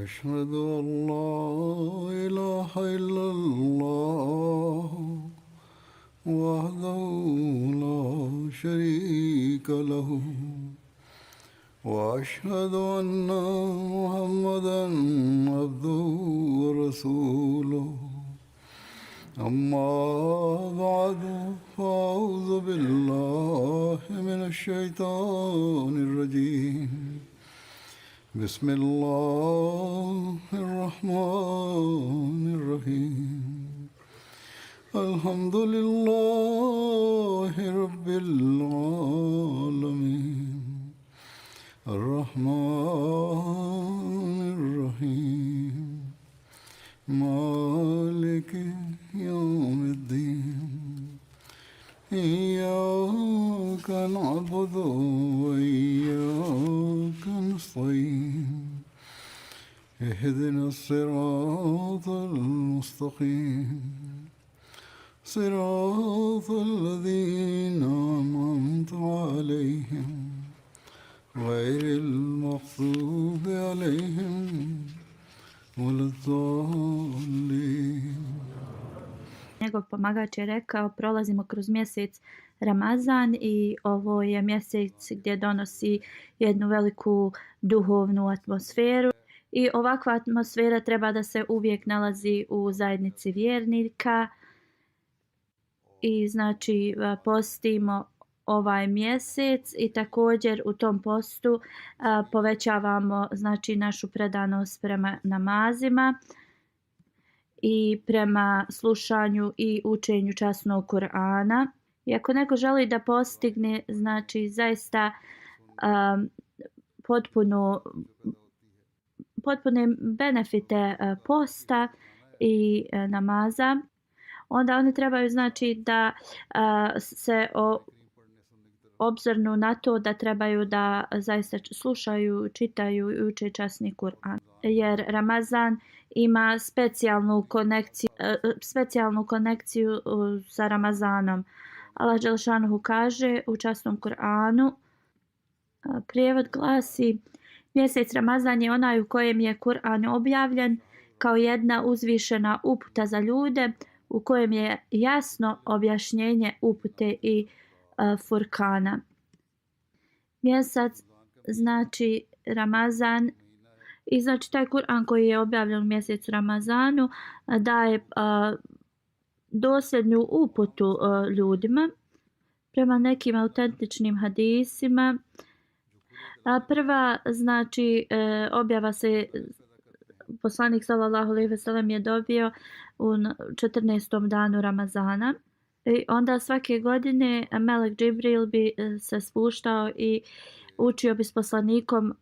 أشهد أن لا إله إلا الله وحده لا شريك له وأشهد أن محمدا عبده ورسوله أما بعد فأعوذ بالله من الشيطان الرجيم بسم الله الرحمن الرحيم الحمد لله رب العالمين الرحمن الرحيم مالك يوم الدين إياك نعبد وإياك نستعين اهدنا الصراط المستقيم صراط الذين أنعمت عليهم غير المغضوب عليهم ولا الضالين. Njegov pomagač je rekao, prolazimo kroz mjesec Ramazan i ovo je mjesec gdje donosi jednu veliku duhovnu atmosferu. I ovakva atmosfera treba da se uvijek nalazi u zajednici vjernika. I znači postimo ovaj mjesec i također u tom postu povećavamo znači našu predanost prema namazima i prema slušanju i učenju časnog Kur'ana. I ako neko želi da postigne znači zaista potpune benefite posta i namaza, onda oni trebaju znači da se obzirnu na to da trebaju da zaista slušaju, čitaju i uče časni Kur'an. Jer Ramazan ima specijalnu konekciju sa Ramazanom. Allah dželšanuhu kaže u časnom Kur'anu, prijevod glasi: mjesec Ramazan je onaj u kojem je Kur'an objavljen kao jedna uzvišena uputa za ljude, u kojem je jasno objašnjenje upute i Furkana. Mjesec znači Ramazan i znači taj Kur'an koji je objavljen u mjesecu Ramazanu daje dosljednu uputu ljudima prema nekim autentičnim hadisima. Prva znači objava se poslanik sallallahu alejhi ve sellem je dobio u 14. danu Ramazana. I onda svake godine Melek Džibril bi se spuštao i učio bi s poslanikom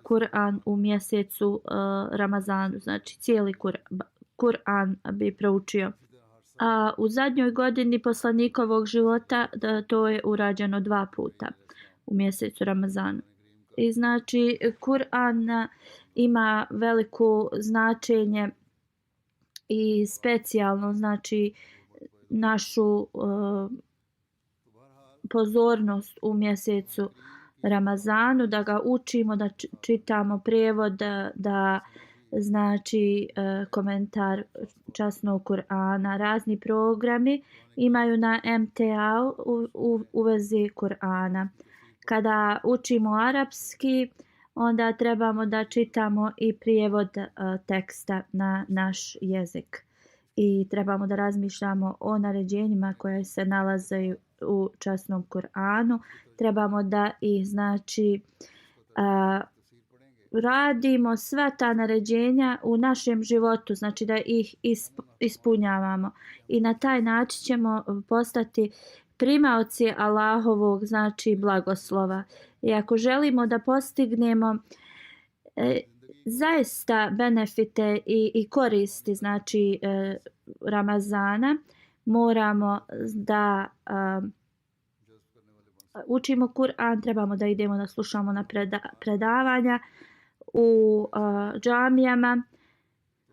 Kur'an u mjesecu Ramazanu, znači cijeli Kur'an bi proučio. A u zadnjoj godini poslanikovog života to je urađeno 2 puta u mjesecu Ramazanu. I znači Kur'an ima veliko značenje i specijalno znači našu pozornost u mjesecu Ramazanu, da ga učimo, da čitamo prijevod, da znači komentar časnog Kur'ana. Razni programi imaju na MTA u vezi Kur'ana. Kada učimo arapski, onda trebamo da čitamo i prijevod teksta na naš jezik. I trebamo da razmišljamo o naređenjima koje se nalaze u časnom Kur'anu. Trebamo da ih znači radimo sva ta naređenja u našem životu, znači da ih ispunjavamo. I na taj način ćemo postati primaoci Allahovog znači blagoslova. I ako želimo da postignemo zaista benefite i koristi znači Ramazana, moramo da učimo Kur'an, trebamo da idemo da slušamo na predavanja u džamijama.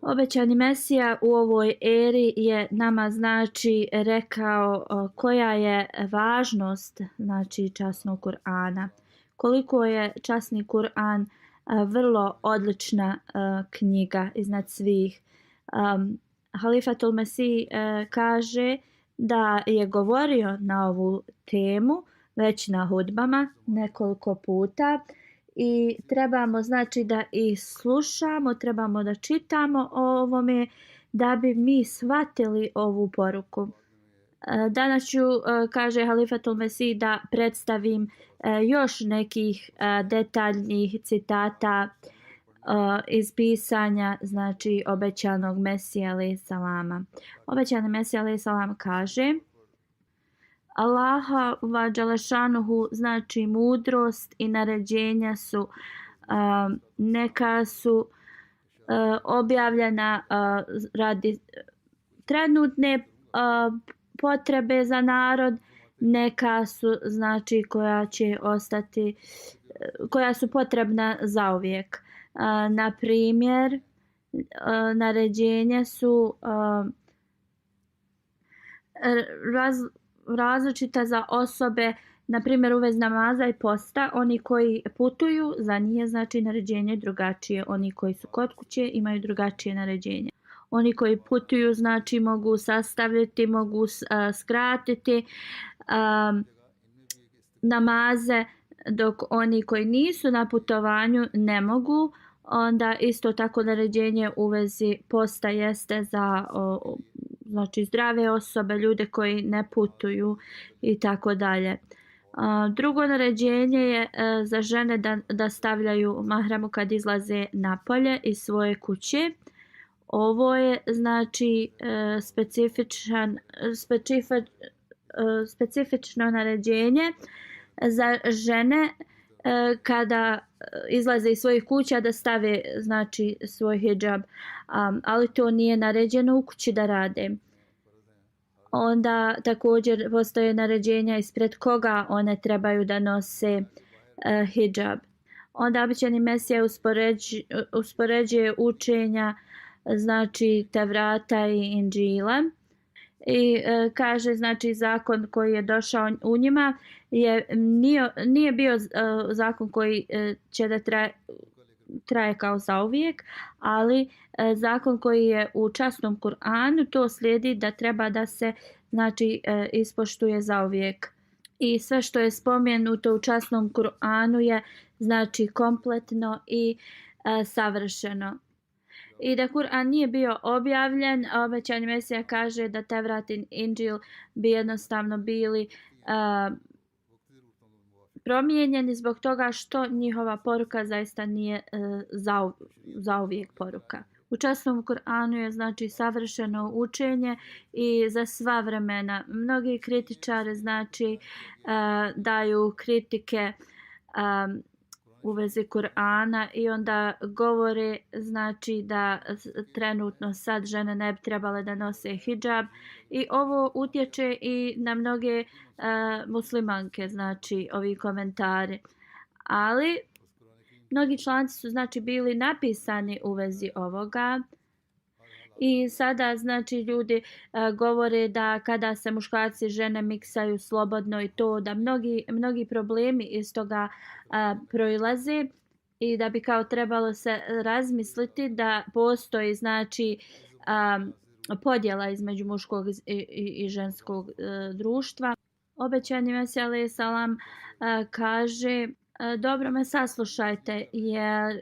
Obećani Mesija u ovoj eri je nama znači rekao koja je važnost znači časnog Kur'ana. Koliko je časni Kur'an vrlo odlična knjiga iznad svih. Halifatul Mesih kaže da je govorio na ovu temu već na hudbama nekoliko puta i trebamo znači da i slušamo, trebamo da čitamo o ovome da bi mi shvatili ovu poruku. Danas ću, kaže Halifatul Mesih, da predstavim još nekih detaljnih citata iz pisanja, znači obećanog Mesija alejhi salama. Obećani Mesija alejhi salam kaže: Allaha va dželešanuhu, znači mudrost i naređenja su neka su objavljena radi trenutne potrebe za narod, neka su znači koja će ostati, koja su potrebna zauvijek. Na primjer, naređenja su različita za osobe, na primjer u vezi namaza i posta. Oni koji putuju, za njih znači naređenje drugačije. Oni koji su kod kuće imaju drugačije naređenje. Oni koji putuju znači mogu sastavljati, mogu skratiti namaze, dok oni koji nisu na putovanju ne mogu. Onda isto tako naređenje u vezi posta jeste za znači zdrave osobe, ljude koji ne putuju i tako dalje. Drugo naređenje je za žene da stavljaju mahremu kad izlaze napolje iz svoje kuće. Ovo je znači specifično naređenje za žene kada izlaze iz svojih kuća da stave znači svoj hidžab, ali to nije naređeno u kući da rade. Onda također postoje naređenja ispred koga one trebaju da nose hidžab. Onda obećani Mesija uspoređuje učenja znači Tevrata i Inđila i kaže znači zakon koji je došao u njima nije bio zakon koji će da traje kao zauvijek, ali zakon koji je u časnom Kur'anu, to slijedi da treba da se znači ispoštuje zauvijek. I sve što je spomenuto u časnom Kur'anu je znači kompletno i savršeno. I da Kur'an nije bio objavljen, obećani Mesija kaže da Tevrat i Inđil bi jednostavno bili promijenjeni zbog toga što njihova poruka zaista nije zauvijek poruka. U časnom Kur'anu je znači savršeno učenje i za sva vremena. Mnogi kritičari znači daju kritike u vezi Kur'ana i onda govore znači da trenutno sad žene ne bi trebale da nose hidžab i ovo utječe i na mnoge muslimanke, znači ovi komentari. Ali mnogi članci su znači bili napisani u vezi ovoga i sada znači ljudi govore da kada se muškarci i žene miksaju slobodno i to da mnogi problemi iz toga proilaze i da bi kao trebalo se razmisliti da postoji znači podjela između muškog i ženskog društva. Obećani Mesija alejhi salam kaže: dobro me saslušajte, jer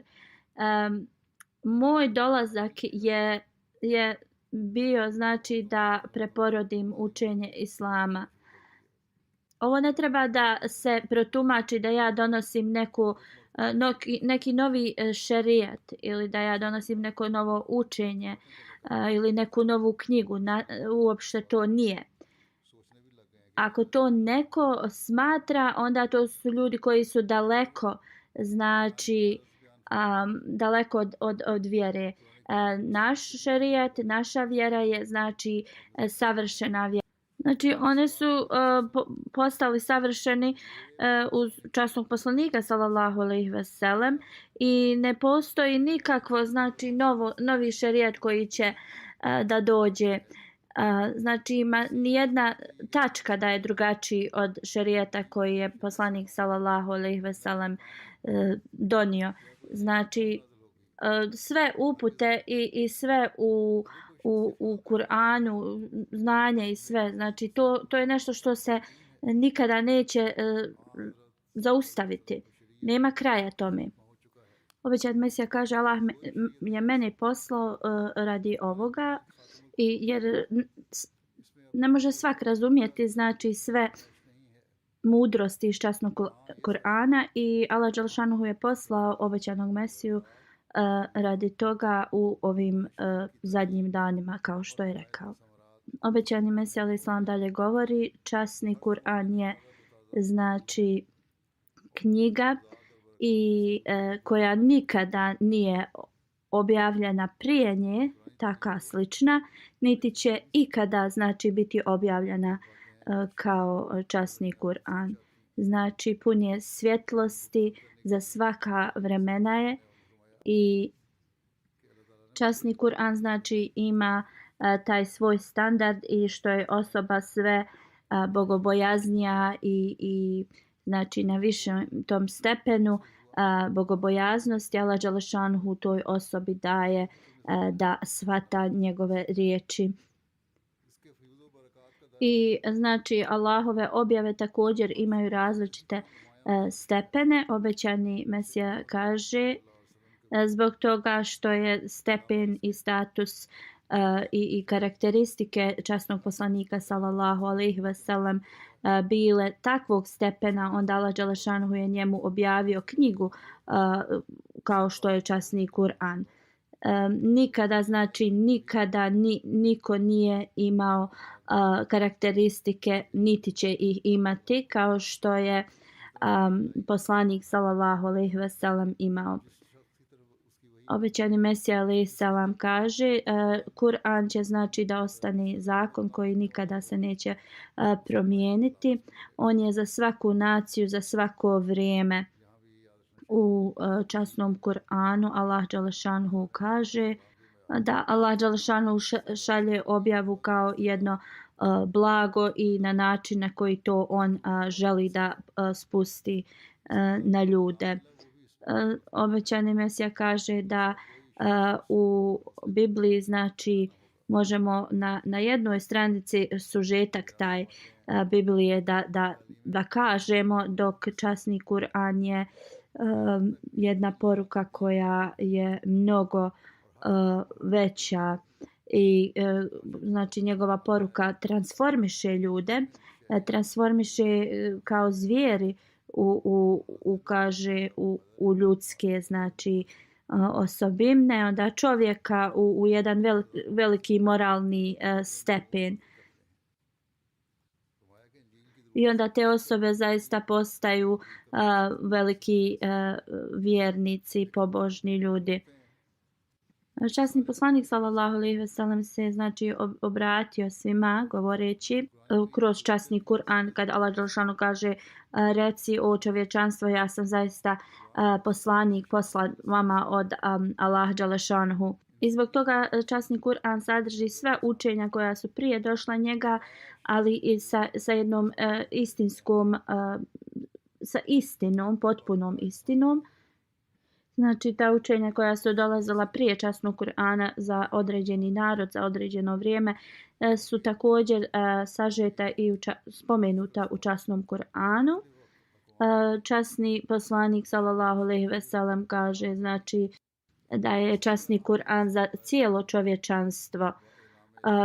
moj dolazak je bio znači da preporodim učenje Islama. Ovo ne treba da se protumači da ja donosim neki novi šerijat ili da ja donosim neko novo učenje ili neku novu knjigu. Uopšte to nije. Ako to neko smatra, onda to su ljudi koji su daleko, znači daleko od vjere. Naš šerijat, naša vjera je znači savršena vjera. Znači one su postali savršeni uz časnog poslanika sallallahu alejhi ve sellem i ne postoji nikakvo znači novi šerijat koji će da dođe. Znači ima nijedna tačka da je drugačiji od šerijata koji je poslanik sallallahu alejhi ve sellem donio. Znači, sve upute i sve u Kur'anu, znanje i sve. Znači, to je nešto što se nikada neće zaustaviti. Nema kraja tome. Obećani Mesija kaže Allah je mene poslao radi ovoga jer ne može svak razumjeti znači sve mudrosti iz časnog Kur'ana i Allah dželešanohu je poslao obećanog Mesiju radi toga u ovim zadnjim danima kao što je rekao. Obećani Mesija alejhi selam dalje govori časni Kur'an je znači knjiga i koja nikada nije objavljena prije nje, taka slična, niti će ikada znači biti objavljena kao časni Kur'an. Znači pun je svjetlosti za svaka vremena je i časni Kur'an znači ima taj svoj standard i što je osoba sve bogobojaznija i znači na višem tom stepenu bogobojaznosti Allah dželešanuhu toj osobi daje da shvata njegove riječi. I znači Allahove objave također imaju različite stepene. Obećani Mesija kaže zbog toga što je stepen i status i karakteristike časnog poslanika sallallahu alejhi ve sellem bile takvog stepena, onda Allah dželešanuhu je njemu objavio knjigu kao što je časni Kur'an. Nikada znači niko nije imao karakteristike niti će ih imati kao što je poslanik sallallahu alejhi ve sellem imao. Obećani Mesija alejhi selam kaže Kur'an će znači da ostane zakon koji nikada se neće promijeniti. On je za svaku naciju, za svako vrijeme. U časnom Kur'anu Allah dželešanuhu kaže da Allah dželešanuhu šalje objavu kao jedno blago i na način na koji to on želi da spusti na ljude. Obećani Mesija kaže da u Bibliji znači možemo na jednoj stranici sužetak taj Biblije da kažemo dok časni Kur'an je jedna poruka koja je mnogo veća i znači njegova poruka transformiše ljude, transformiše kao zvijeri u ljudske znači osobine, onda čovjeka u jedan veliki moralni stepen. I onda te osobe zaista postaju veliki vjernici, pobožni ljudi. Časni poslanik sallallahu alejhi ve sellem se znači obratio svima govoreći kroz časni Kur'an kad Allah dželešanu kaže reci o čovječanstvo ja sam zaista poslanik poslan vama od Allah dželešanu. I zbog toga časni Kur'an sadrži sve učenja koja su prije došla njega, ali i sa jednom sa istinom, potpunom istinom. Znači ta učenja koja su dolazila prije časnog Kur'ana za određeni narod, za određeno vrijeme su također sažeta i spomenuta u časnom Kur'anu. Časni poslanik sallallahu alejhi ve sellem kaže znači da je časni Kur'an za cijelo čovječanstvo,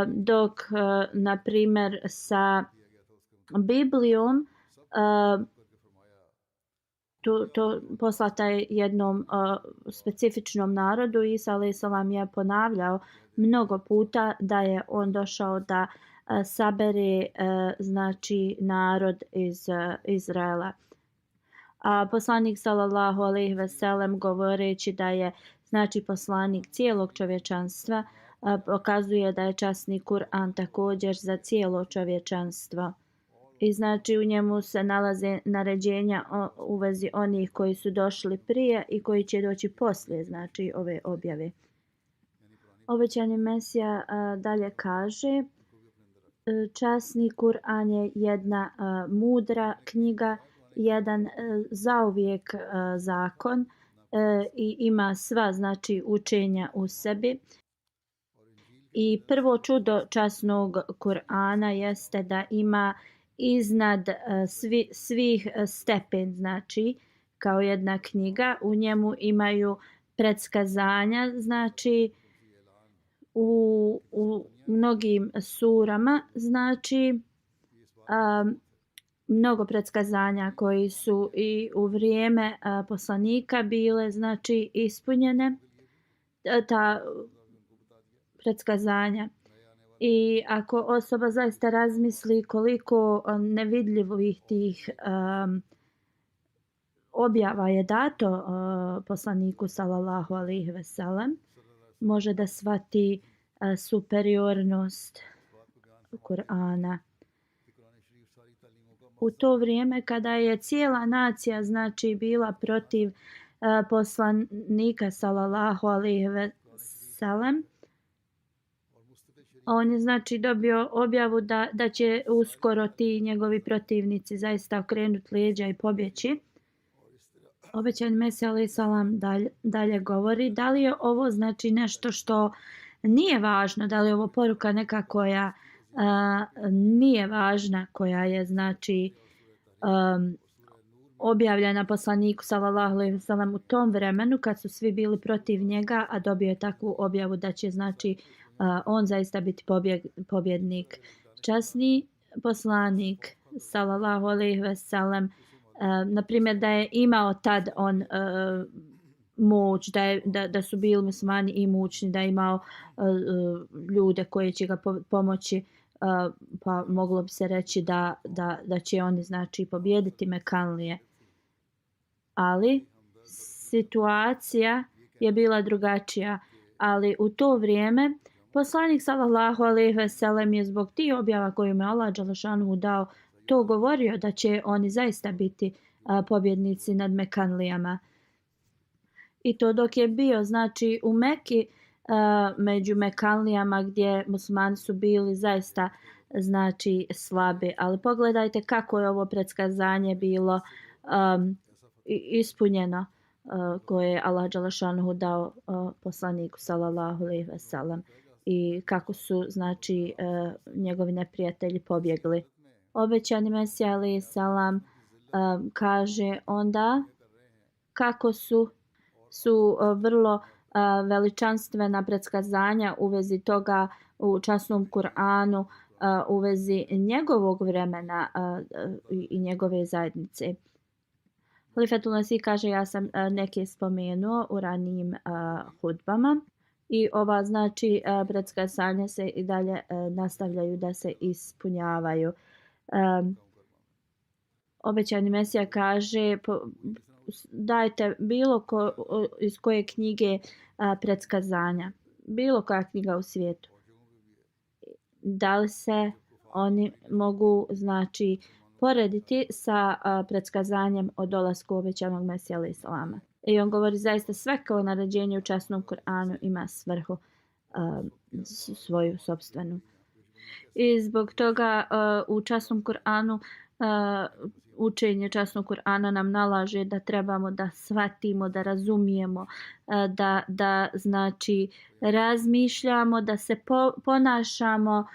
dok na primjer sa Biblijom to poslata je jednom specifičnom narodu. Isa alejhi selam je ponavljao mnogo puta da je on došao da sabere znači narod iz Izraela. A poslanik sallallahu alejhi ve sellem govoreći da je znači poslanik cijelog čovječanstva pokazuje da je časni Kur'an također za cijelo čovječanstvo. I znači u njemu se nalaze naređenja u vezi onih koji su došli prije i koji će doći poslije znači ove objave. Obećani Mesija dalje kaže časni Kur'an je jedna mudra knjiga, jedan zauvijek zakon i ima sva znači učenja u sebi. I prvo čudo časnog Kur'ana jeste da ima iznad svih stepen, znači kao jedna knjiga. U njemu imaju predskazanja, znači u mnogim surama, znači mnogo predskazanja koji su i u vrijeme poslanika bile znači ispunjene ta predskazanja. I ako osoba zaista razmisli koliko nevidljivih tih objava je dato poslaniku sallallahu alejhi ve sellem, može da shvati superiornost Kur'ana. U to vrijeme kada je cijela nacija znači bila protiv poslanika sallallahu alejhi ve sellem, on je znači dobio objavu da će uskoro ti njegovi protivnici zaista okrenuti leđa i pobjeći. Obećani Mesija alejhi salam dalje govori da li je ovo znači nešto što nije važno, da li je ovo poruka neka koja nije važna, koja je znači objavljena poslaniku sallallahu alejhi ve sellem u tom vremenu kad su svi bili protiv njega, a dobio je takvu objavu da će znači on zaista biti pobjednik. Časni poslanik sallallahu alejhi ve sellem, na primjer da je imao tad on moć, da su bili muslimani imućni, da je imao ljude koji će ga pomoći, pa moglo bi se reći da će oni znači pobijediti Mekanlije. Ali situacija je bila drugačija, ali u to vrijeme poslanik sallallahu alejhi ve sellem je zbog tih objava koje mu je Allah dželešanu dao to govorio da će oni zaista biti pobjednici nad Mekanlijama. I to dok je bio znači u Meki među Mekanlijama gdje muslimani su bili zaista znači slabi. Ali pogledajte kako je ovo predskazanje bilo ispunjeno koje je Allah dželešanu dao poslaniku sallallahu alejhi ve sellem i kako su znači njegovi neprijatelji pobjegli. Obećani Mesija alejhi salam kaže onda kako su vrlo veličanstvena predskazanja u vezi toga u časnom Kur'anu, u vezi njegovog vremena i njegove zajednice. Halifetul Mesih kaže, ja sam neke spomenuo u ranijim hudbama i ova znači predskazanja se i dalje nastavljaju da se ispunjavaju. Obećani Mesija kaže dajte iz koje knjige predskazanja, bilo koja knjiga u svijetu. Da li se oni mogu znači porediti sa predskazanjem o dolasku obećanog Mesija alejhi selama. I on govori zaista sve kao naređenje u časnom Kur'anu ima svrhu svoju sopstvenu. I zbog toga u časnom Kur'anu učenje časnog Kur'ana nam nalaže da trebamo da shvatimo, da razumijemo, da znači razmišljamo, da se ponašamo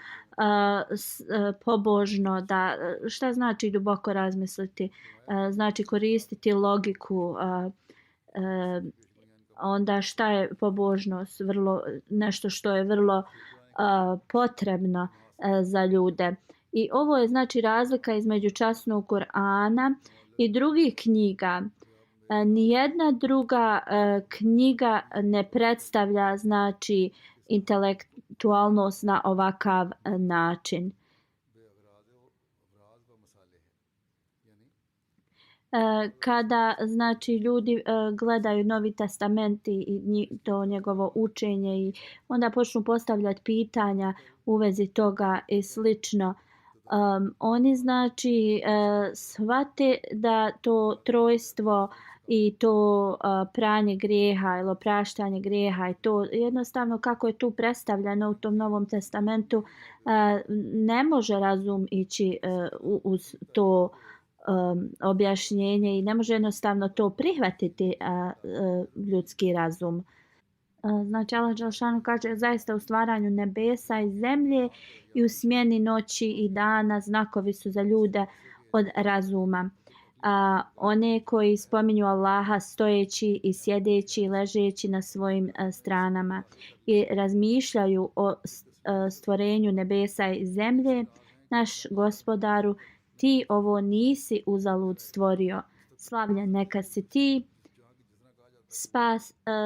pobožno, da šta znači duboko razmisliti, znači koristiti logiku, onda šta je pobožnost, nešto što je vrlo potrebno za ljude. I ovo je znači razlika između časnog Kur'ana i drugih knjiga. Nijedna druga knjiga ne predstavlja znači intelektualnost na ovakav način. Kada znači ljudi gledaju Novi testament i to njegovo učenje i onda počnu postavljati pitanja u vezi toga i slično, oni znači shvate da to trojstvo i to pranje grijeha ili opraštanje grijeha i to jednostavno kako je tu predstavljeno u tom Novom testamentu ne može razum ići uz to objašnjenje i ne može jednostavno to prihvatiti ljudski razum. Znači Allah dželešanu kaže zaista u stvaranju nebesa i zemlje i u smjeni noći i dana znakovi su za ljude od razuma. One koji spominju Allaha stojeći i sjedeći i ležeći na svojim stranama i razmišljaju o stvorenju nebesa i zemlje, naš gospodaru, ti ovo nisi uzalud stvorio. Slavljen neka si ti,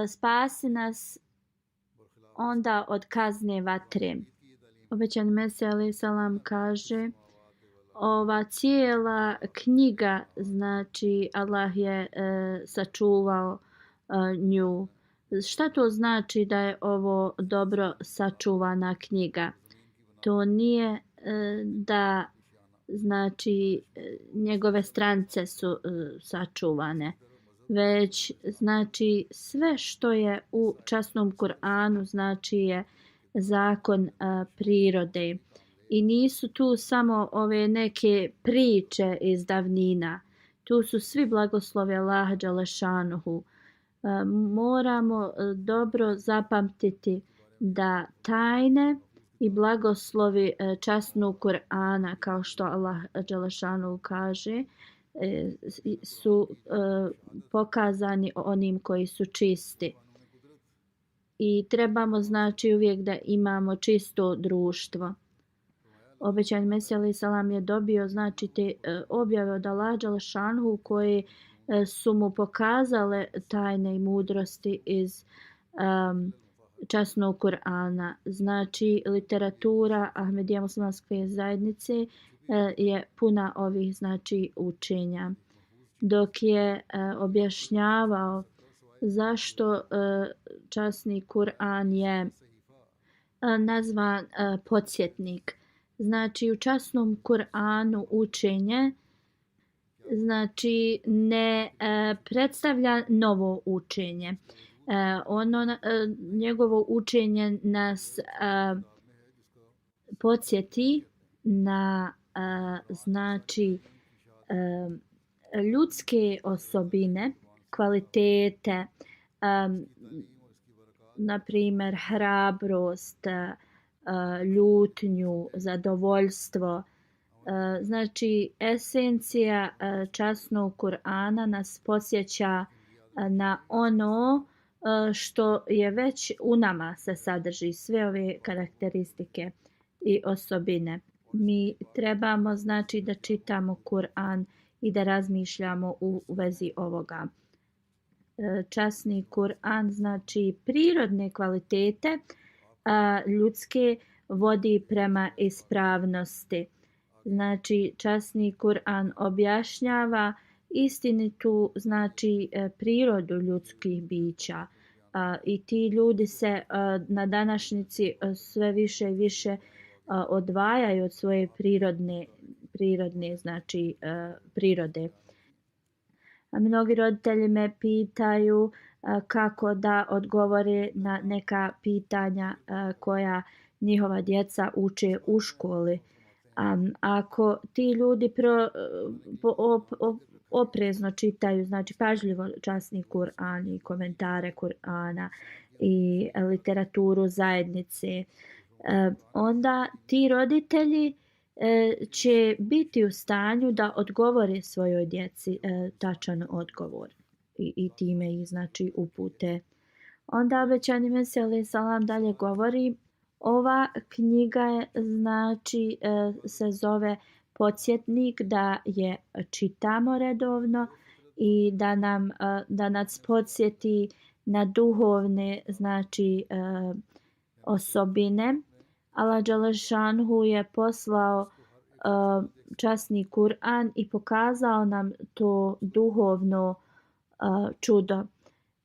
spasi nas onda od kazne vatre. Obećani Mesija alejhi selam kaže ova cijela knjiga, znači Allah je sačuvao nju. Šta to znači da je ovo dobro sačuvana knjiga? To nije da znači njegove strance su sačuvane, već znači sve što je u časnom Kur'anu znači je zakon prirode. I nisu tu samo ove neke priče iz davnina. Tu su svi blagoslovi Allaha dželešanuhu. Moramo dobro zapamtiti da tajne i blagoslovi časnog Kur'ana, kao što Allah dželešanuhu kaže, su pokazani onim koji su čisti. I trebamo znači uvijek da imamo čisto društvo. Obećani Mesija alejhi selam je dobio znači te objave od Allaha dželešanuhu koje su mu pokazale tajne i mudrosti iz časnog Kur'ana. Znači literatura Ahmedija muslimanske zajednice je puna ovih znači učenja. Dok je objašnjavao zašto časni Kur'an je nazvan podsjetnik. Znači u časnom Kur'anu učenje znači ne predstavlja novo učenje. Njegovo učenje nas podsjeti na znači ljudske osobine, kvalitete, na primjer hrabrost, ljutnju, zadovoljstvo. Znači esencija časnog Kur'ana nas podsjeća na ono što je već u nama se sadrži, sve ove karakteristike i osobine. Mi trebamo znači da čitamo Kur'an i da razmišljamo u vezi ovoga. Časni Kur'an znači prirodne kvalitete ljudske vodi prema ispravnosti. Znači časni Kur'an objašnjava istinitu znači prirodu ljudskih bića. I ti ljudi se na današnjici sve više i više odvajaju od svoje prirodne znači prirode. Mnogi roditelji me pitaju kako da odgovore na neka pitanja koja njihova djeca uče u školi. Ako ti ljudi oprezno čitaju, znači pažljivo časni Kur'an i komentare Kur'ana i literaturu zajednice, onda ti roditelji će biti u stanju da odgovore svojoj djeci tačan odgovor i time ih znači upute. Onda obećani Mesija alejhi selam dalje govori, ova knjiga je znači se zove podsjetnik da je čitamo redovno i da nas podsjeti na duhovne znači osobine. Allah dželešanuhu je poslao časni Kur'an i pokazao nam to duhovno čudo.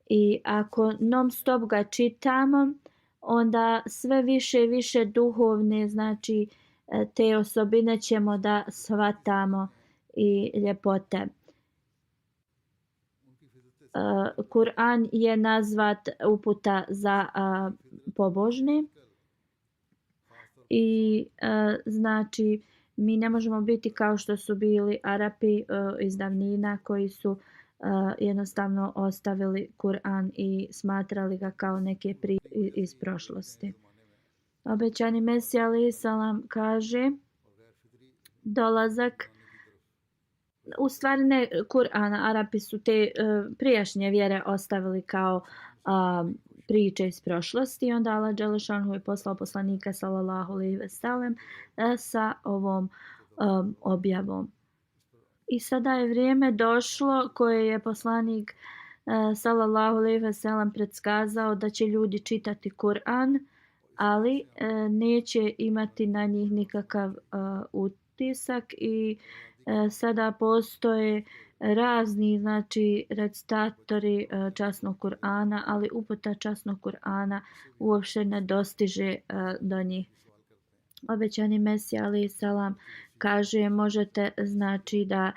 I ako non stop ga čitamo, onda sve više i više duhovne znači te osobine ćemo da shvatamo i ljepote. Kur'an je nazvat uputa za pobožne i znači Mi ne možemo biti kao što su bili Arapi iz davnina koji su jednostavno ostavili Kur'an i smatrali ga kao neke iz prošlosti. Obećani Mesija alejhi selam kaže dolazak, u stvari ne Kur'ana, Arapi su te prijašnje vjere ostavili kao priče iz prošlosti. Onda Allah dželešanhu je poslao poslanika sallallahu alejhi ve sellem sa ovom objavom. I sada je vrijeme došlo koje je poslanik sallallahu alejhi ve sellem predskazao da će ljudi čitati Kur'an, ali neće imati na njih nikakav utisak i sada postoje razni znači recitatori časnog Kur'ana, ali uputa časnog Kur'ana uopšte ne dostiže do njih. Obećani Mesija alejhi selam kaže možete znači da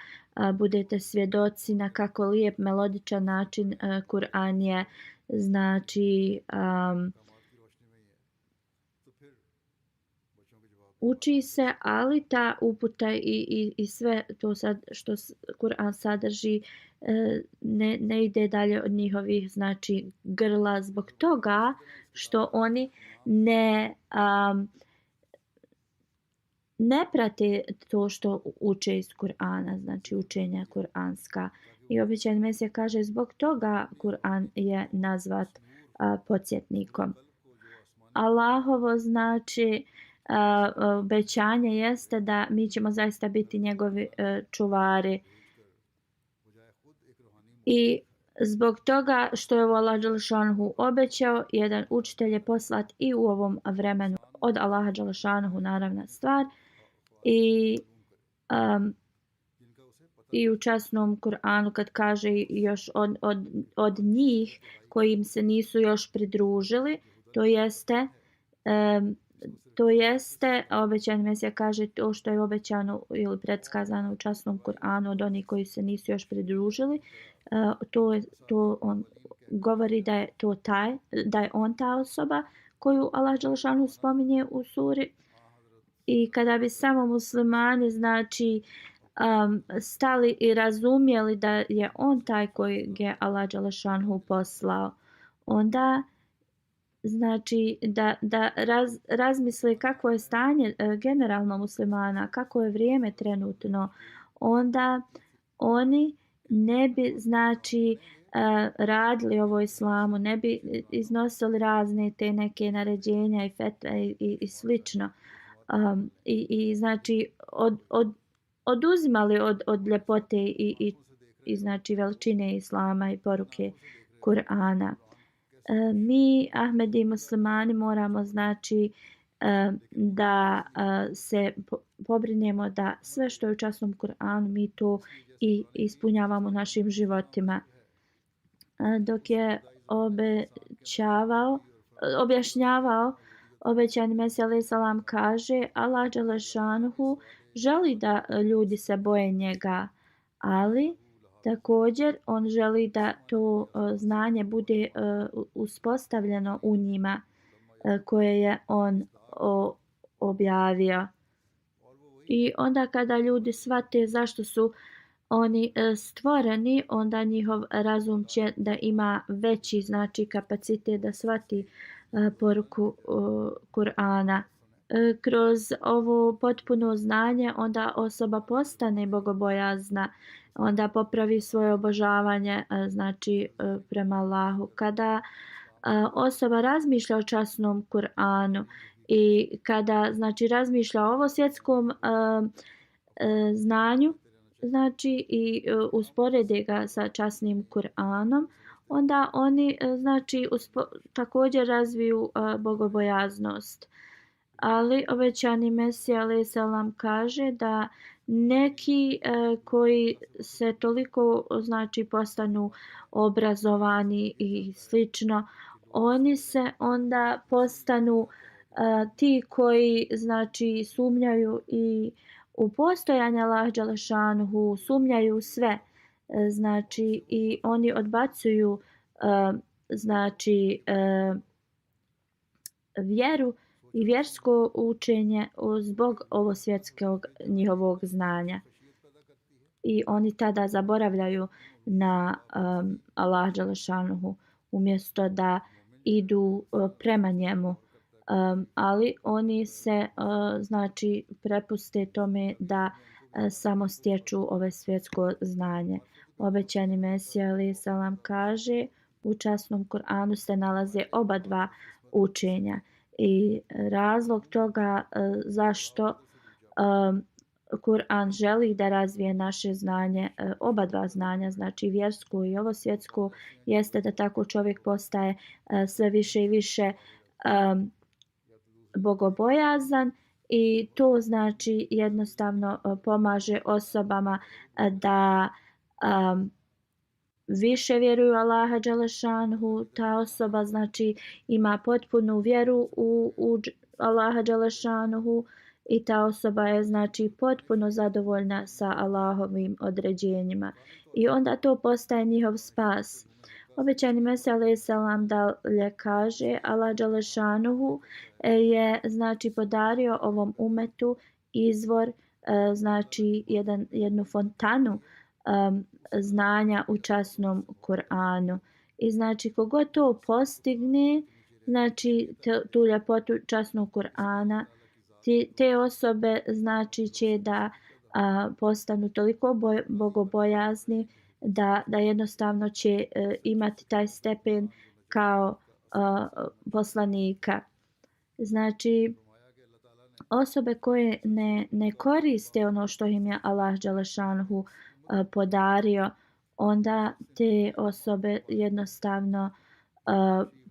budete svjedoci na kako lijep melodičan način Kur'an je znači uči se, ali ta uputa i sve to sad što Kur'an sadrži ne ide dalje od njihovih znači grla zbog toga što oni ne prate to što uče iz Kur'ana, znači učenja kuranska. I obećani Mesija kaže zbog toga Kur'an je nazvat podsjetnikom. Allahovo znači obećanje jeste da mi ćemo zaista biti njegovi čuvari. I zbog toga što je Allah dželešanhu obećao, jedan učitelj je poslat i u ovom vremenu od Allaha dželešanhu, naravna stvar. I u časnom Kur'anu kad kaže još od njih koji im se nisu još pridružili, to jeste obećani Mesija kaže to što je obećano ili predskazano u časnom Kur'anu od onih koji se nisu još pridružili, to on govori da je on ta osoba koju Allah dželešanu spominje u suri. I kada bi samo muslimani znači stali i razumjeli da je on taj koji je Allah dželešanu poslao, onda znači da razmisle kako je stanje generalno muslimana, kako je vrijeme trenutno, onda oni ne bi znači radili ovo islamu, ne bi iznosili razne te neke naređenja i fetve i slično. I znači oduzimali od ljepote i znači veličine islama i poruke Kur'ana. Mi Ahmedi muslimani moramo znači da se pobrinemo da sve što je u časnom Kur'anu mi to i ispunjavamo našim životima. Dok je objašnjavao obećani Mesija alejhi selam kaže Allah dželešanuhu želi da ljudi se boje njega, ali također on želi da to znanje bude uspostavljeno u njima koje je on objavio. I onda kada ljudi shvate zašto su oni stvoreni, onda njihov razum će da ima veći znači kapacitet da shvati poruku Kur'ana. Kroz ovo potpuno znanje onda osoba postane bogobojazna, onda popravi svoje obožavanje znači prema Allahu. Kada osoba razmišlja o časnom Kur'anu i kada znači razmišlja o ovom svjetskom znanju, znači i usporede ga sa časnim Kur'anom, onda oni znači također razviju bogobojaznost. Ali obećani Mesija alejhi selam kaže da neki koji se toliko znači postanu obrazovani i slično, oni se onda postanu ti koji znači sumnjaju i u postojanje Allaha dželešanuhu, sumnjaju sve znači i oni odbacuju znači vjeru i vjersko učenje zbog ovosvjetskog njihovog znanja. I oni tada zaboravljaju na Allah dželešanuhu umjesto da idu prema njemu. Ali oni se znači prepuste tome da samo stječu ove svjetsko znanje. Obećani Mesija alejhi selam kaže u časnom Kur'anu se nalaze oba dva učenja i razlog toga zašto Kur'an želi da razvije naše znanje, oba dva znanja, znači vjersko i ovo svjetsko, jeste da tako čovjek postaje sve više i više bogobojazan i to znači jednostavno pomaže osobama da više vjeruju Allaha dželešanhu. Ta osoba znači ima potpunu vjeru u Allaha dželešanhu i ta osoba je znači potpuno zadovoljna sa Allahovim određenjima i onda to postaje njihov spas. Obećani Mesija alejhi selam dalje kaže Allah dželešanuhu je znači podario ovom umetu izvor, znači jednu fontanu znanja u časnom Kur'anu. I znači kogod to postigne, znači tu ljepotu časnog Kur'ana, te osobe znači će da postanu toliko bogobojazni da jednostavno će imati taj stepen kao poslanika. Znači osobe koje ne koriste ono što im je Allah dželešanuhu podario, onda te osobe jednostavno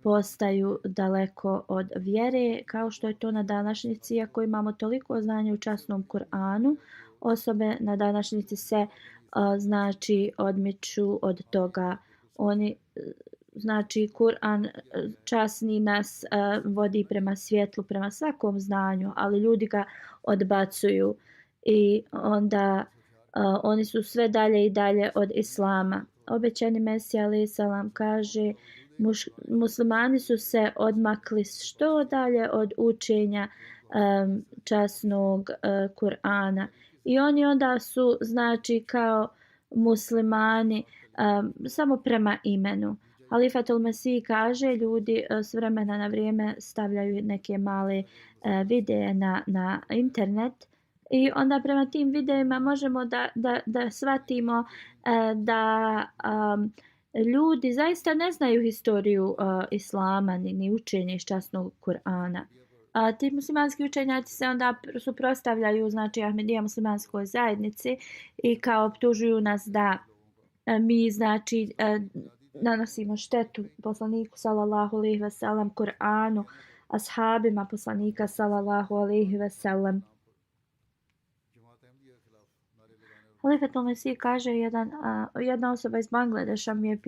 postaju daleko od vjere, kao što je to na današnjici. Iako imamo toliko znanja u časnom Kur'anu, osobe na današnjici se znači odmiču od toga. Oni znači Kur'an časni nas vodi prema svjetlu, prema svakom znanju, ali ljudi ga odbacuju i onda oni su sve dalje i dalje od islama. Obećani Mesija alejhi selam kaže muslimani su se odmakli što dalje od učenja časnog Kur'ana i oni onda su znači kao muslimani samo prema imenu. Halifatul Mesih kaže ljudi s vremena na vrijeme stavljaju neke male videe na internet i onda prema tim videima možemo da shvatimo da ljudi zaista ne znaju historiju islama ni učenje iz časnog Kur'ana. Ti muslimanski učenjaci se onda suprotstavljaju znači Ahmedija muslimanskoj zajednici i kao optužuju nas da mi znači nanosimo štetu poslaniku sallallahu alejhi ve sellem, Kur'anu, ashabima poslanika sallallahu alejhi ve sellem. Halifatul Mesih kaže jedna osoba iz Bangladeša mi je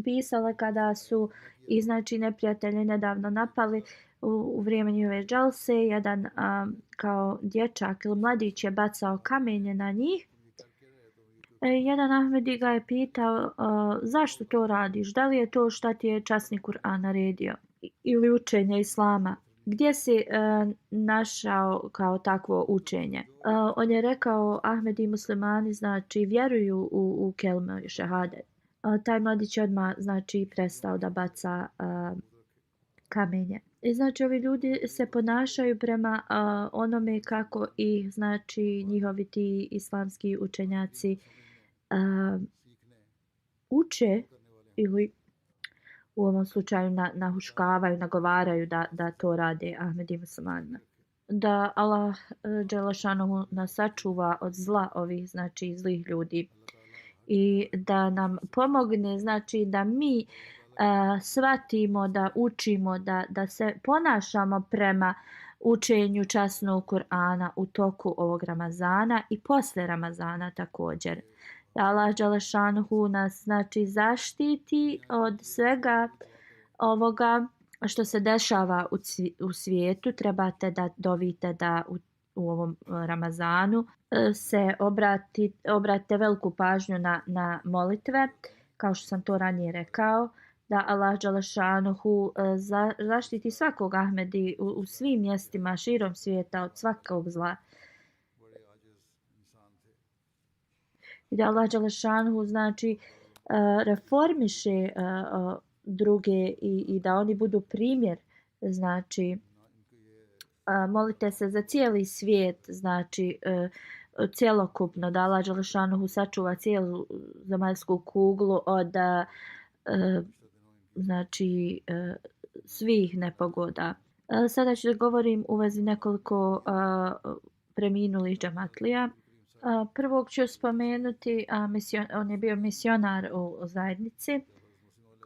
pisala kada su i znači neprijatelji nedavno napali u vrijeme njihove džalse. Jedan kao dječak ili mladić je bacao kamenje na njih. Jedan Ahmedi ga je pitao zašto to radiš? Da li je to šta ti je časni Kur'an naredio? Ili učenje islama? Gdje si našao kao takvo učenje? On je rekao Ahmedi muslimani znači vjeruju u kelme i šehadet. Taj mladić je odmah znači prestao da baca kamenje. I znači ovi ljudi se ponašaju prema onome kako ih znači njihovi ti islamski učenjaci uče ili u ovom slučaju nahuškavaju, nagovaraju da to rade Ahmedi muslimanima. Da Allah dželešanuhu nas sačuva od zla ovih znači zlih ljudi i da nam pomogne znači da mi shvatimo, da učimo, da se ponašamo prema učenju časnog Kur'ana u toku ovog Ramazana i posle Ramazana također. Da Allah dželešanuhu nas znači zaštiti od svega ovoga što se dešava u svijetu. Trebate da dovite da u ovom Ramazanu se obratite veliku pažnju na molitve, kao što sam to ranije rekao, da Allah dželešanuhu zaštiti svakog Ahmedi u svim mjestima širom svijeta od svakog zla. I da Allah dželešanuhu znači reformiše druge i da oni budu primjer, znači molite se za cijeli svijet, znači cjelokupno da Allah dželešanuhu sačuva cijelu zemaljsku kuglu od znači svih nepogoda. Sada ću da govorim u vezi nekoliko preminulih džematlija. Prvog ću spomenuti, on je bio misionar u zajednici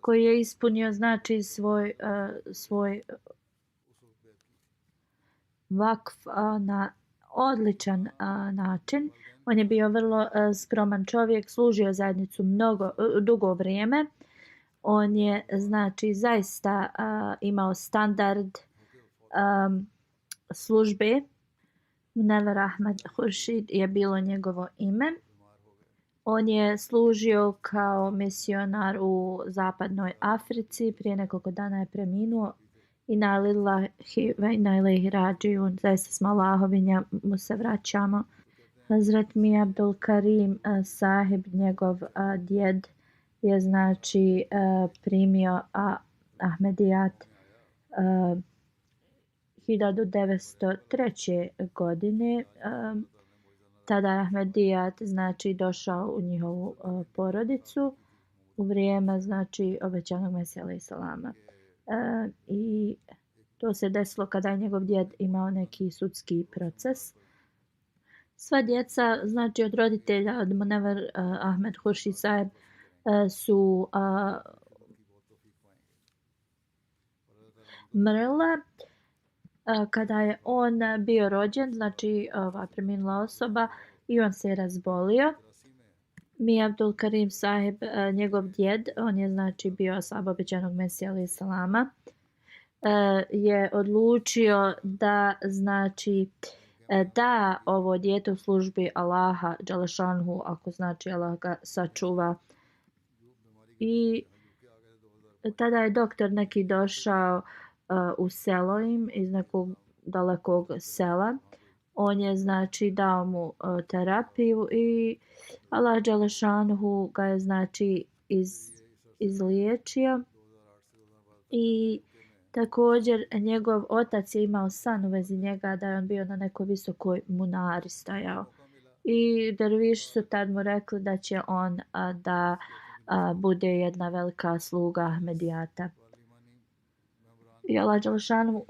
koji je ispunio znači svoj vakf na odličan način. On je bio vrlo skroman čovjek, služio zajednicu dugo vrijeme. On je znači zaista imao standard službe. Munevver Ahmed Huršid je bilo njegovo ime. On je služio kao misionar u zapadnoj Africi. Prije nekoliko dana je preminuo. Inna lillahi wa inna ilaihi rađiun. Zaista smo Allahovi, mu se vraćamo. Hazrat Mi Abdul Karim sahib, njegov djed, je znači primio Ahmedijat 1903. godine. Tada je Ahmedijat znači došao u njihovu porodicu u vrijeme znači obećanog Mesija alejhi selama. I to se desilo kada je njegov djed imao neki sudski proces. Sva djeca, znači od roditelja, od Munevver Ahmed Huršid sahib, su mrla kada je on bio rođen, znači ova preminula osoba, i on se je razbolio. Mi Abdul Karim sahib, njegov djed, on je znači bio ashab obećanog Mesija alejhi selama, je odlučio da znači da ovo dijete u službi Allaha dželešanuhu, ako znači Allah ga sačuva. I tada je doktor neki došao u selo im iz nekog dalekog sela. On je znači dao mu terapiju i Allah dželešanuhu ga je znači izliječio. I također njegov otac je imao san u vezi njega da je on bio na nekoj visokoj munari stajao. I derviši su tad mu rekli da će on da bude jedna velika sluga Ahmedijata. I Allah dželešanuhu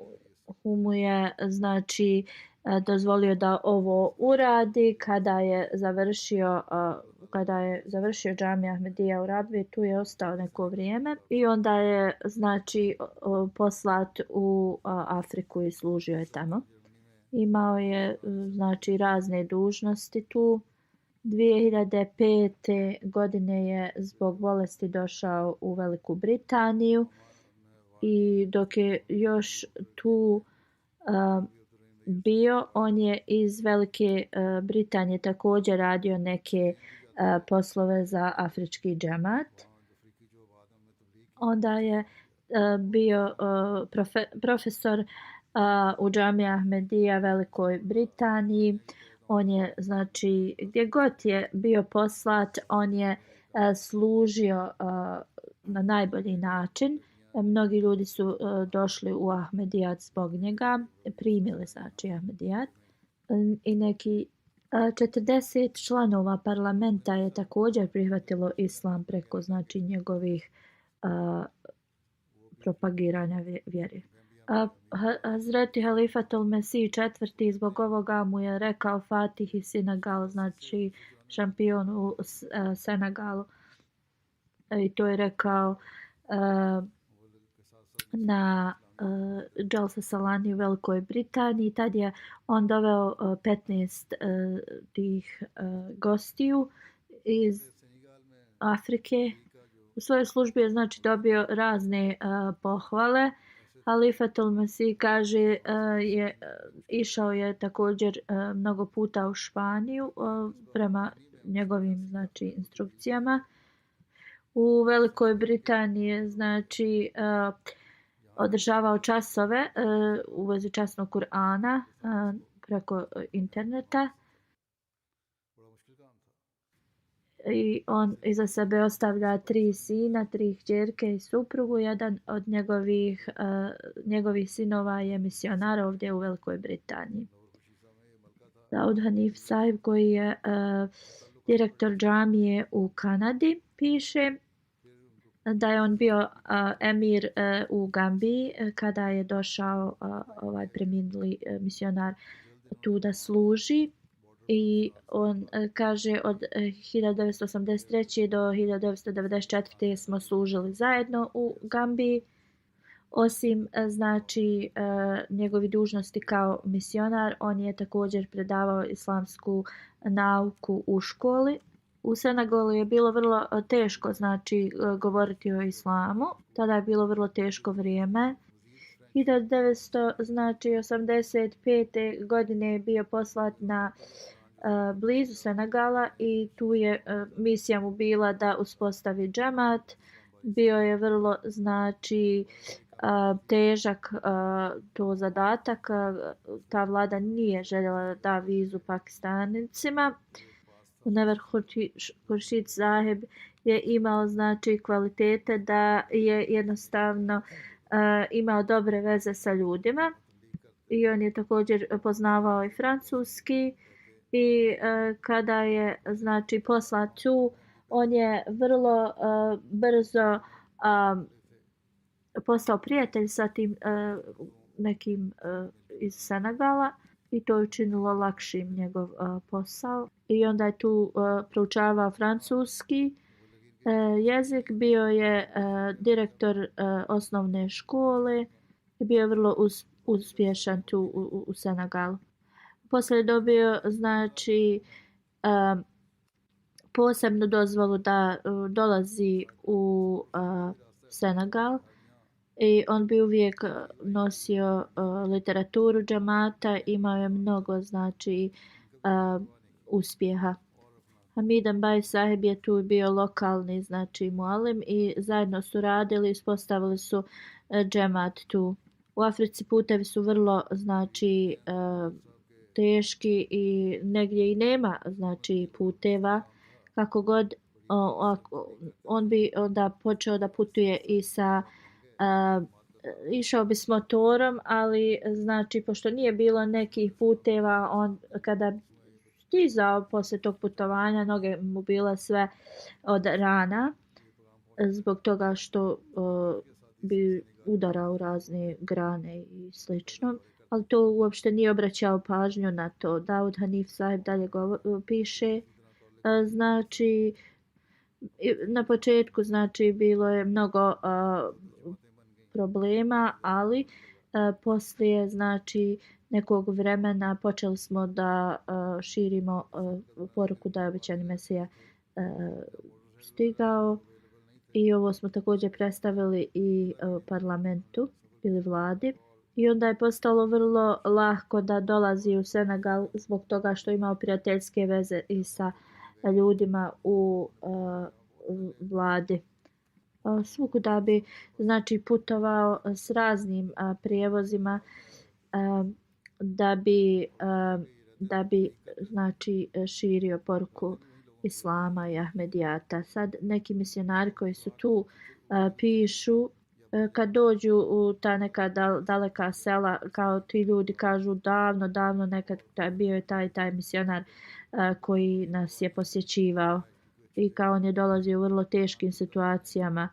mu je znači dozvolio da ovo uradi kada je završio džamija Ahmedija u Rabvi. Tu je ostao neko vrijeme i onda je znači poslat u Afriku i služio je tamo. Imao je znači razne dužnosti tu. 2005. godine je zbog bolesti došao u Veliku Britaniju i dok je još tu bio, on je iz Velike Britanije također radio neke poslove za afrički džemat. Onda je bio profesor u džamiji Ahmedija Velikoj Britaniji. On je znači gdje god je bio poslat, on je služio na najbolji način. Mnogi ljudi su došli u Ahmedijat zbog njega, primili znači Ahmedijat. I neki 40 članova parlamenta je također prihvatilo islam preko znači njegovih propagiranja vjere. Hazreti Halifatul Mesih IV. Zbog ovoga mu je rekao Fatih iz Senegal, znači šampion u Senegalu. I to je rekao na Jalsa Salani u Velikoj Britaniji. Tad je on doveo 15 tih gostiju iz Afrike. U svojoj službi je znači dobio razne pohvale. Halifatul Mesih kaže išao je također mnogo puta u Španiju prema njegovim znači instrukcijama. U Velikoj Britaniji je znači održavao časove u vezi časnog Kur'ana preko interneta i on iza sebe ostavlja 3 sina, 3 kćerke i suprugu. Jedan od njegovih sinova je misionar ovdje u Velikoj Britaniji. Daud Hanif Sahib koji je direktor džamije u Kanadi piše da je on bio emir u Gambiji kada je došao ovaj preminuli misionar tu da služi i on kaže od 1983. do 1994. smo služili zajedno u Gambiji. Osim znači njegovi dužnosti kao misionar, on je također predavao islamsku nauku u školi. U Senegalu je bilo vrlo teško znači govoriti o islamu. Tada je bilo vrlo teško vrijeme. 1985. godine je bio poslat na blizu Senegala i tu je misija mu bila da uspostavi džemat. Bio je vrlo znači težak to zadatak. Ta vlada nije željela da da vizu Pakistancima. Never Khurshid Sahib je imao znači kvalitete da je jednostavno imao dobre veze sa ljudima i on je također poznavao i francuski i kada je znači poslat tu, on je vrlo brzo postao prijatelj sa tim nekim iz Senegala i to je učinilo lakšim njegov posao. I onda je tu proučavao francuski jezik, bio je direktor osnovne škole i bio je vrlo uspješan tu u Senegalu. Poslije je dobio znači posebnu dozvolu da dolazi u Senegal i on bi uvijek nosio literaturu džamata, imao je mnogo znači uspjeha. Hamid Ambai Sahib je tu bio lokalni znači mualim i zajedno su radili, ispostavili su džemat tu. U Africi putevi su vrlo znači teški i negdje i nema znači puteva. Kako god on bi onda počeo da putuje i sa išao bi s motorom, ali znači pošto nije bilo nekih puteva, on kada stizao poslije tog putovanja, noge mu bile sve od rana zbog toga što bi udarao razne grane i slično. Ali to uopšte nije obraćao pažnju na to. Daud Hanif Sahib dalje piše, znači na početku znači bilo je mnogo problema, ali poslije znači nekog vremena počeli smo da širimo poruku da je obećani Mesija stigao i ovo smo također predstavili i parlamentu ili vladi. I onda je postalo vrlo lako da dolazi u Senegal zbog toga što imao prijateljske veze i sa ljudima u vladi. Svukuda bi znači putovao s raznim prijevozima da bi znači širio poruku islama i Ahmedijata. Sad neki misionari koji su tu pišu kad dođu u ta neka daleka sela, kao ti ljudi kažu davno nekad bio je taj misionar koji nas je posjećivao i kao on je dolazio u vrlo teškim situacijama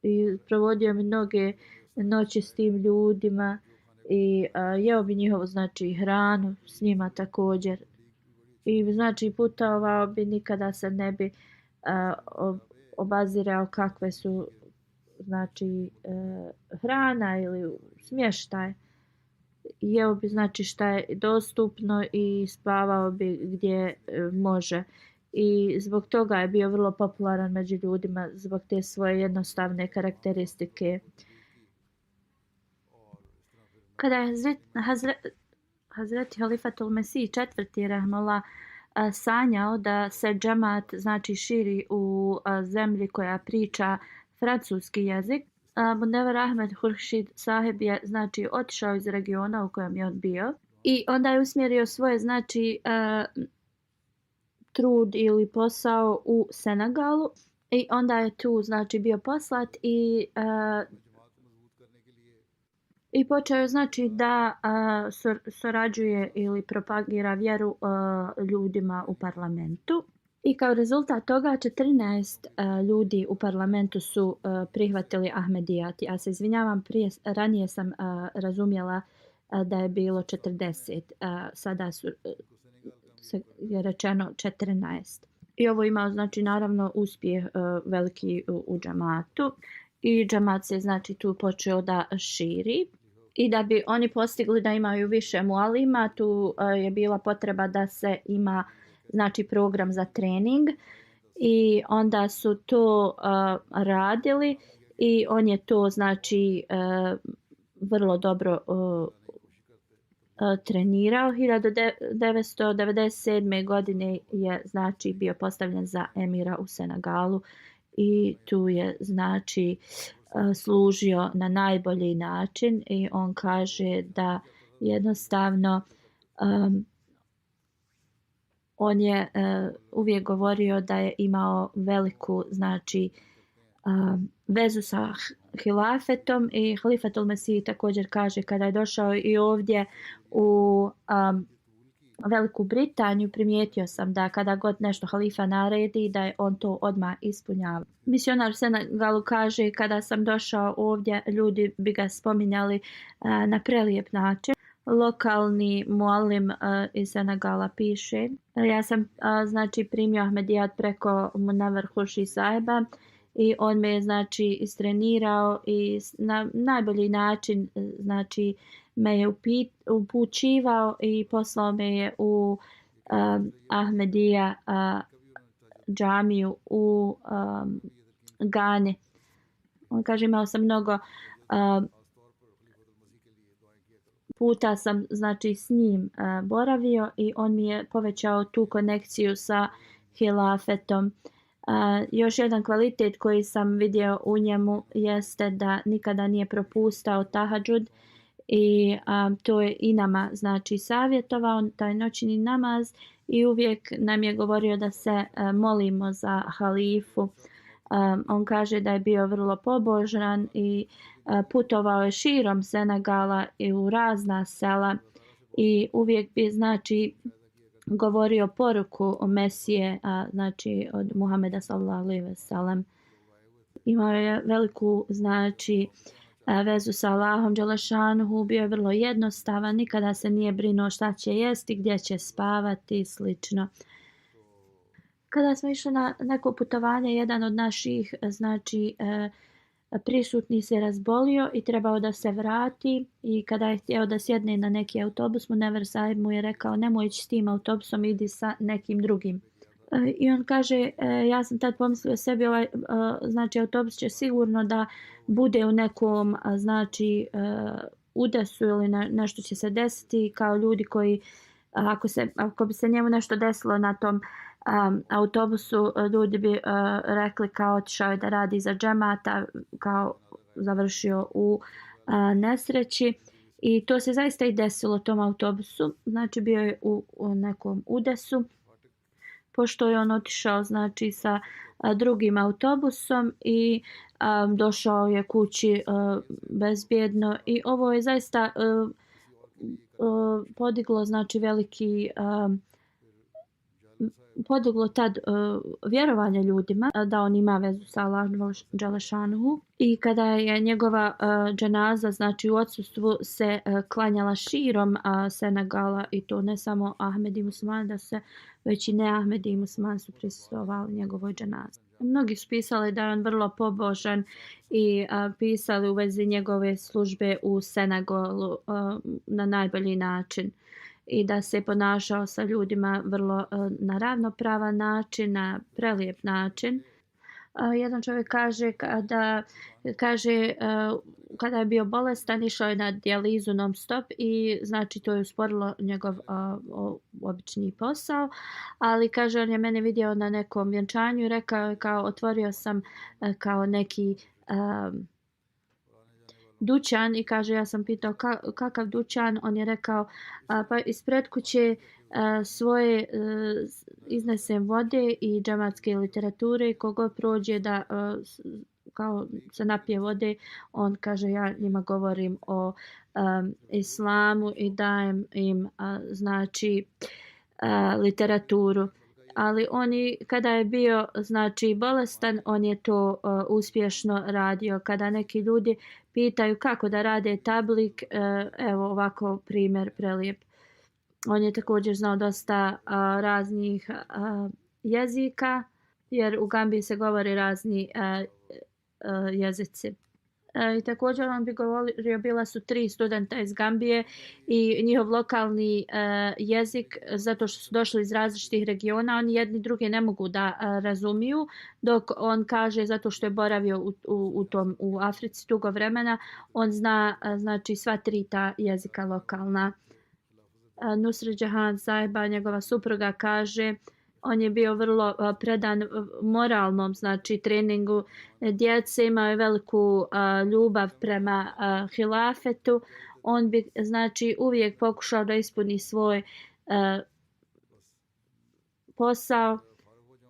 i provodio mnoge noći s tim ljudima i jeo bi njihovu znači hranu s njima također i znači putovao bi, nikada se ne bi obazirao kakve su znači hrana ili smještaj. Jeo bi znači šta je dostupno i spavao bi gdje može. I zbog toga je bio vrlo popularan među ljudima zbog te svoje jednostavne karakteristike. Kada je Hazreti Halifatul Mesih IV. Rahmullah sanjao da se džemat znači širi u zemlji koja priča francuski jezik. Munnever Ahmed Huršid sahib je znači otišao iz regiona u kojem je on bio i onda je usmjerio svoje znači trud ili posao u Senegalu i onda je tu znači bio poslat i počeo je znači da surađuje ili propagira vjeru ljudima u parlamentu. I kao rezultat toga 14 ljudi u parlamentu su prihvatili Ahmedijat. Ja se izvinjavam, ranije sam razumjela da je bilo 40, sada je rečeno 14. I ovo imao znači naravno uspjeh veliki u džamatu i džamat se znači tu počeo da širi. I da bi oni postigli da imaju više mualima, tu je bila potreba da se ima znači program za trening i onda su to radili i on je to znači vrlo dobro trenirao. 1997. godine je znači bio postavljen za emira u Senegalu i tu je znači služio na najbolji način i on kaže da jednostavno on je uvijek govorio da je imao veliku znači vezu sa hilafetom i Halifatul Mesih također kaže kada je došao i ovdje u Veliku Britaniju primijetio sam da kada god nešto halifa naredi da je on to odmah ispunjava. Misionar u Senegalu kaže kada sam došao ovdje ljudi bi ga spominjali na prelijep način. Lokalni muallim iz Senegala piše ja sam znači primio Ahmedijat preko Munnever Huršid sahiba i on me je znači istrenirao i na najbolji način znači me je upućivao i poslao me je u Ahmedija džamiju u Gani. On kaže imao sam mnogo puta sam znači s njim boravio i on mi je povećao tu konekciju sa hilafetom. Još jedan kvalitet koji sam vidio u njemu jeste da nikada nije propustao tahadžud i to je i nama znači savjetovao taj noćni namaz i uvijek nam je govorio da se molimo za halifu. On kaže da je bio vrlo pobožan i putovao je širom Senegala i u razna sela i uvijek bi znači govorio poruku o Mesije, znači od Muhameda sallallahu alejhi ve sellem. Imao je veliku znači vezu sa Allahom dželešanuhu, bio je vrlo jednostavan, nikada se nije brinuo šta će jesti, gdje će spavati i slično. Kada smo išli na neko putovanje, jedan od naših znači prisutni se razbolio i trebao da se vrati i kada je htio da sjedne na neki autobus, Munnever sahib mu je rekao nemoj ići s tim autobusom, idi sa nekim drugim. I on kaže ja sam tad pomislio sebi znači autobus će sigurno da bude u nekom znači udesu ili nešto će se desiti kao ljudi koji ako bi se njemu nešto desilo na tom autobusu ljudi bi rekli kao otišao je da radi za džemata, kao završio u nesreći i to se zaista i desilo tom autobusu, znači bio je u nekom udesu. Pošto je on otišao znači sa drugim autobusom i došao je kući bezbjedno i ovo je zaista podiglo znači veliki podiglo tad vjerovanje ljudima da on ima vezu sa Allahom dželešanuhu i kada je njegova dženaza znači u odsustvu se klanjala širom Senegala i to ne samo Ahmedi muslimani da se već i ne Ahmedi muslimani su prisustvovali njegovoj dženazi. Mnogi su pisali da je on vrlo pobožan i pisali u vezi njegove službe u Senegalu na najbolji način i da se ponašao sa ljudima vrlo na ravnopravan način, na prelijep način. Jedan čovjek kaže kada je bio bolestan išao je na dijalizu non stop i znači to je usporilo njegov obični posao, ali kaže on je mene vidio na nekom vjenčanju i rekao je kao otvorio sam kao neki dućan i kaže ja sam pitao kakav dućan, on je rekao pa ispred kuće svoje iznesem vode i džematske literature i kogo prođe da kao se napije vode, on kaže ja njima govorim o islamu i dajem im znači literaturu. Ali kada je bio znači bolestan, on je to uspješno radio. Kada neki ljudi pitaju kako da rade tablik, evo ovako primjer prelijep. On je također znao dosta raznih jezika, jer u Gambiji se govori razni jezici. I također on bi govorio, bila su 3 studenta iz Gambije i njihov lokalni jezik, zato što su došli iz različitih regiona, oni jedni druge ne mogu da razumiju, dok on kaže zato što je boravio u Africi dugo vremena, on zna znači sva 3 ta jezika lokalna. Nusret Jahan Sahiba, njegova supruga, kaže on je bio vrlo predan moralnom znači treningu djece, imao je veliku ljubav prema hilafetu. On bi znači uvijek pokušao da ispuni svoj posao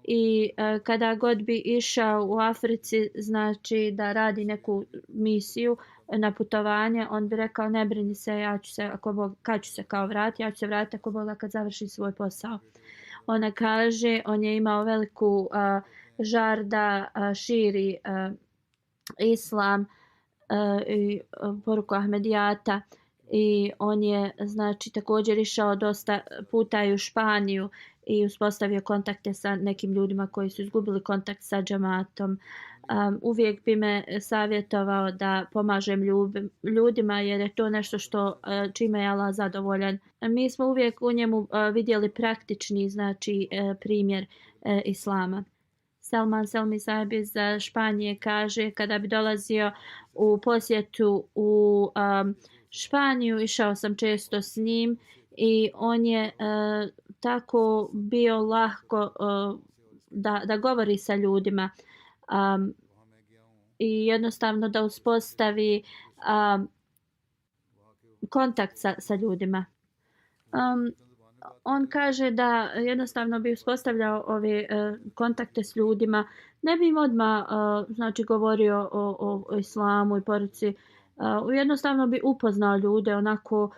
i kada god bi išao u Africi znači da radi neku misiju na putovanje, on bi rekao ne brini se, ja ću se kad ću se kao vratiti, ja ću se vratiti ako Bog kad završi svoj posao. Ona kaže on je imao veliku žar da širi islam i poruku Ahmedijata i on je znači također išao dosta puta i u Španiju i uspostavio kontakte sa nekim ljudima koji su izgubili kontakt sa džematom. Uvijek bi me savjetovao da pomažem ljudima jer je to nešto čime je Allah zadovoljan. Mi smo uvijek u njemu vidjeli praktični znači primjer islama. Salman Selmi Sahib iz Španije kaže kada bi dolazio u posjetu u Španiju, išao sam često s njim i on je tako bio lahko da govori sa ljudima i jednostavno da uspostavi kontakt sa ljudima. On kaže da jednostavno bi uspostavljao ove kontakte s ljudima, ne bi im odmah znači govorio o islamu i poruci, jednostavno bi upoznao ljude onako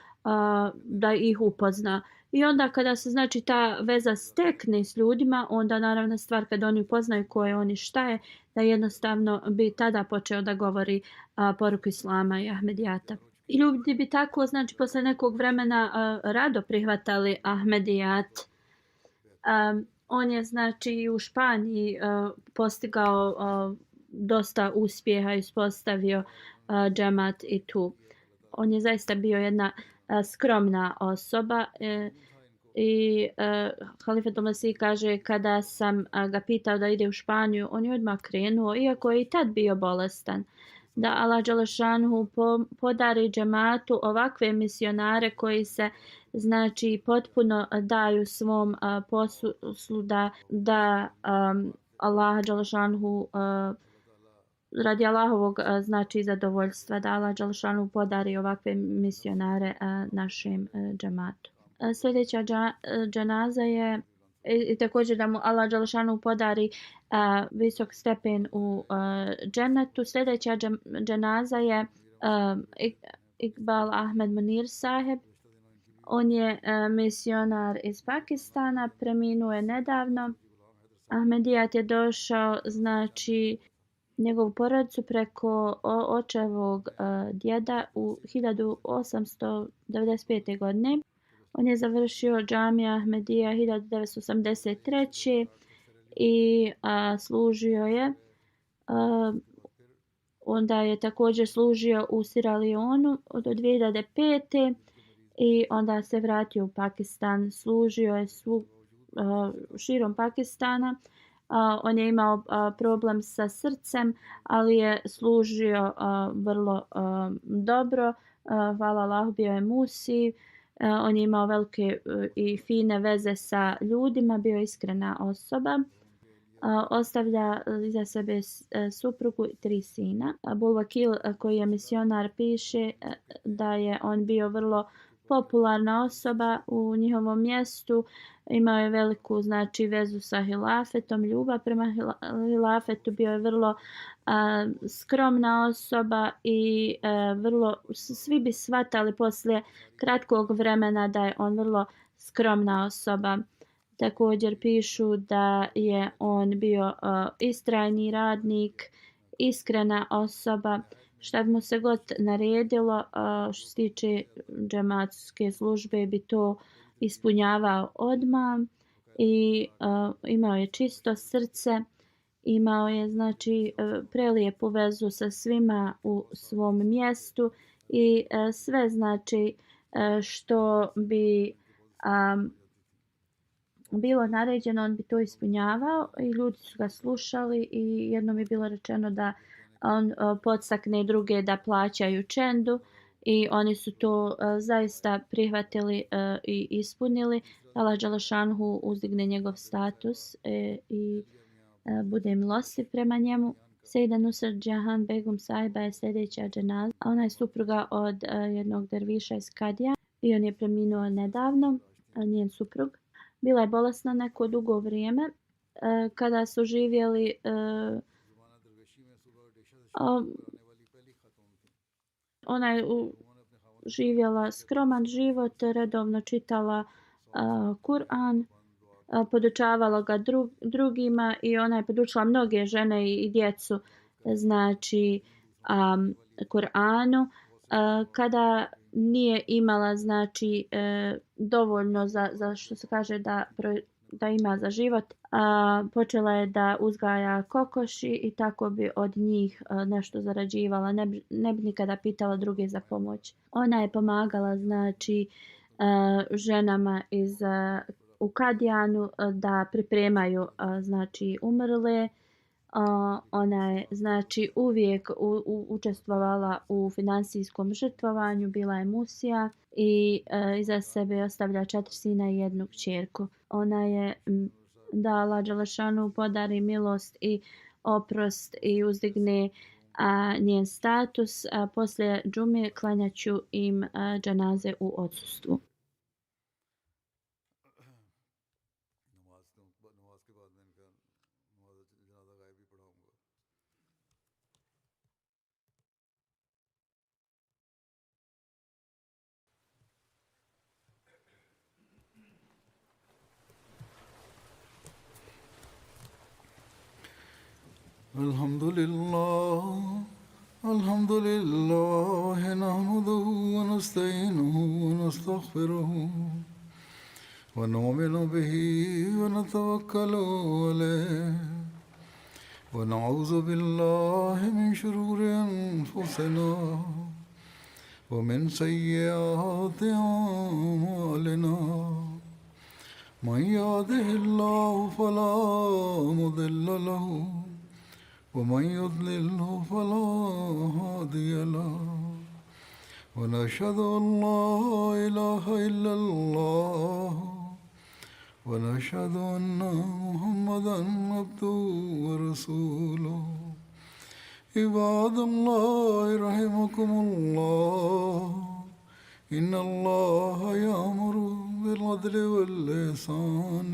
da ih upozna. I onda kada se znači ta veza stekne s ljudima, onda naravna stvar kada oni upoznaju ko je on i šta je, da jednostavno bi tada počeo da govori poruku islama i Ahmedijata. I ljudi bi tako znači posle nekog vremena rado prihvatali Ahmedijat. On je znači u Španiji postigao dosta uspjeha i uspostavio džemat i tu. On je zaista bio jedna skromna osoba i Halifatul Masih kaže kada sam ga pitao da ide u Španiju, on je odmah krenuo, iako je i tad bio bolestan. Da Allah dželešanhu podari džematu ovakve misionare koji se znači potpuno daju svom poslu da Allah dželešanhu radi Allahovog znači zadovoljstva, da Allah dželešanhu podari ovakve misionare našem džematu. Sljedeća dženaza je i također da mu Allah dželešanu podari visok stepen u džennetu. Sljedeća dženaza je Iqbal Ahmed Munir Saheb. On je misionar iz Pakistana, preminuo je nedavno. Ahmedijat je došao znači njegovu porodicu preko očevog djeda u 1895. godine. On je završio džamija Ahmedija 1983. i služio je. Onda je također služio u Sierra Leoneu do 2005. i onda se vratio u Pakistan. Služio je širom Pakistana. On je imao problem sa srcem, ali je služio vrlo dobro. Hvala Allahu, bio je Musi. On je imao velike i fine veze sa ljudima, bio je iskrena osoba. Ostavlja iza sebe suprugu i 3 sina. Abul Vakil, koji je misionar, piše da je on bio vrlo popularna osoba u njihovom mjestu. Imao je veliku, znači, vezu sa hilafetom, ljubav prema hilafetu. Bio je vrlo skromna osoba i vrlo, svi bi shvatali poslije kratkog vremena da je on vrlo skromna osoba. Također pišu da je on bio istrajni radnik, iskrena osoba. Šta bi mu se god naredilo što se tiče džematske službe bi to ispunjavao odmah i imao je čisto srce. Imao je, znači, prelijepu vezu sa svima u svom mjestu i sve, znači, što bi bilo naređeno, on bi to ispunjavao i ljudi su ga slušali i jednom je bilo rečeno da on podstakne druge da plaćaju čendu i oni su to zaista prihvatili i ispunili. Allah dželešanhu uzdigne njegov status i bude milostiv prema njemu. Sejda Nusrat Džahan Begum Sahiba je sljedeća dženaza. Ona je supruga od jednog derviša iz Kadija i on je preminuo nedavno, njen suprug. Bila je bolesna neko dugo vrijeme. Kada su živjeli, ona je živjela skroman život, redovno čitala Kur'an, podučavala ga drugima i ona je podučila mnoge žene i djecu, znači, Kur'anu. Kada nije imala, znači, dovoljno za što se kaže da ima za život, počela je da uzgaja kokoši i tako bi od njih nešto zarađivala. Ne bi nikada pitala druge za pomoć. Ona je pomagala, znači, ženama u Kadijanu da pripremaju, znači, umrle. Ona je, znači, uvijek učestvovala u finansijskom žrtvovanju, bila je Musija i iza sebe ostavlja 4 sina i 1 kćerku. Ona je da Allah dželešanu podari milost i oprost i uzdigne njen status. Poslije džume klanjaću im dženaze u odsustvu. الحمد لله نحمده ونستعينه ونستغفره ونؤمن به ونتوكل عليه ونعوذ بالله من شرور أنفسنا ومن سيئات أعمالنا من يهده الله فلا مضل له ومن يضلله فلا هادي له ونشهد أن لا إله إلا الله ونشهد أن محمدا عبده ورسوله عباد الله رحمكم الله إن الله يأمر بالعدل والإحسان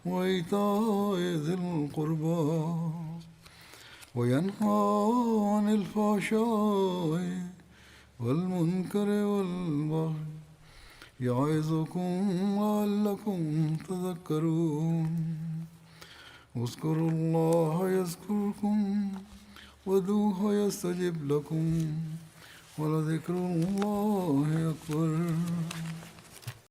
وإيتاء ذي القربى وينهى عن الفحشاء والمنكر والبغي يعظكم لعلكم تذكرون اذكروا الله يذكركم وادعوه يستجب لكم ولذكر الله أكبر.